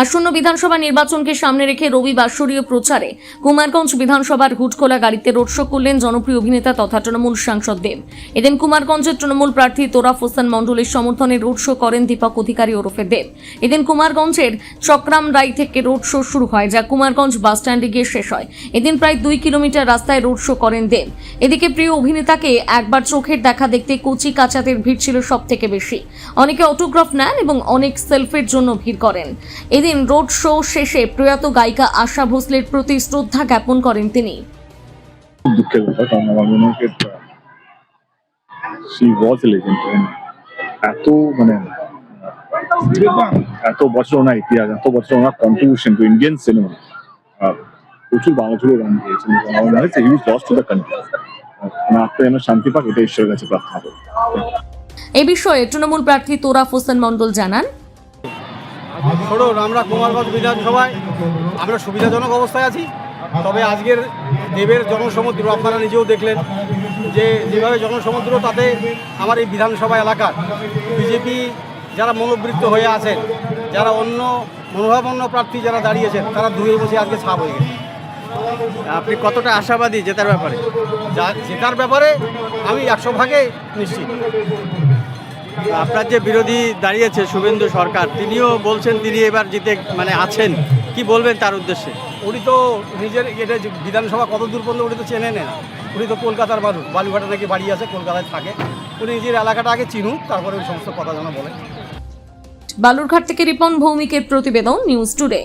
আসন্ন বিধানসভা নির্বাচনকে সামনে রেখে রবি বাৎসরীয় প্রচারে কুমারগঞ্জ বিধানসভার হুটখোলা গাড়িতে রোড শো করলেন জনপ্রিয় অভিনেতা তথা তৃণমূল সাংসদ দেব। এদিন কুমারগঞ্জের তৃণমূল প্রার্থী তোরাফ হোসেন মণ্ডলের সমর্থনে রোড শো করেন দীপক অধিকারী ওরফে দেব। এদিন কুমারগঞ্জের চক্রাম রাই থেকে রোড শো শুরু হয়, যা কুমারগঞ্জ বাস স্ট্যান্ডে গিয়ে শেষ হয়। এদিন প্রায় 2 কিলোমিটার রাস্তায় রোড শো করেন দেব। এদিকে প্রিয় অভিনেতাকে একবার চোখের দেখা দেখতে কচি কাচাদের ভিড় ছিল সব থেকে বেশি। অনেকে অটোগ্রাফ নেন এবং অনেক সেলফির জন্য ভিড় করেন। এদিন রোড শো শেষে প্রয়াত গায়িকা আশা ভোসলের প্রতি শ্রদ্ধা জ্ঞাপন করেন তিনি। দুঃখের ব্যাপার, কারণ আমার মনে হয় she was a legend. এত বছর ওনার ইতিহাস, এত বছর ওনার কন্ট্রিবিউশন টু ইন্ডিয়ান সিনেমা, প্রচুর বাংলা জুড়ে গান গিয়েছেন। আমার মনে হচ্ছে he was lost to the country. আত্মা যেন শান্তি পাক, এটা ঈশ্বরের কাছে প্রার্থনা করি। এই বিষয়ে তৃণমূল প্রার্থী তোরাফ হোসেন মণ্ডল জানান, ধরুন আমরা কুমারগঞ্জ বিধানসভায় আমরা সুবিধাজনক অবস্থায় আছি, তবে আজকের দেবের জনসমুদ্র আপনারা নিজেও দেখলেন যে যেভাবে জনসমুদ্র, তাতে আমার এই বিধানসভা এলাকার বিজেপি যারা মনোবৃত্ত হয়ে আছেন, যারা অন্য মনোভাবাপন্ন প্রার্থী যারা দাঁড়িয়েছেন, তারা ধুয়ে বসে আজকে ছাপ হয়ে গেছে। আপনি কতটা আশাবাদী জেতার ব্যাপারে? জেতার ব্যাপারে আমি 100 ভাগে নিশ্চিত। আপনার যে বিরোধী দাঁড়িয়েছে শুভেন্দু সরকার, তিনিও বলছেন তিনি এবার জিতে আছেন, কি বলবেন তার উদ্দেশ্যে? উনি তো নিজের এটা বিধানসভা কত দূর পর্যন্ত উনি তো চেনে না। উনি তো কলকাতার মানুষ, বালুঘাটে নাকি বাড়ি আছে, কলকাতায় থাকে। উনি নিজের এলাকাটা আগে চিনুক, তারপরে ওই সমস্ত কথা যেন বলে। বালুরঘাট থেকে রিপন ভৌমিকের প্রতিবেদন, নিউজ টুডে।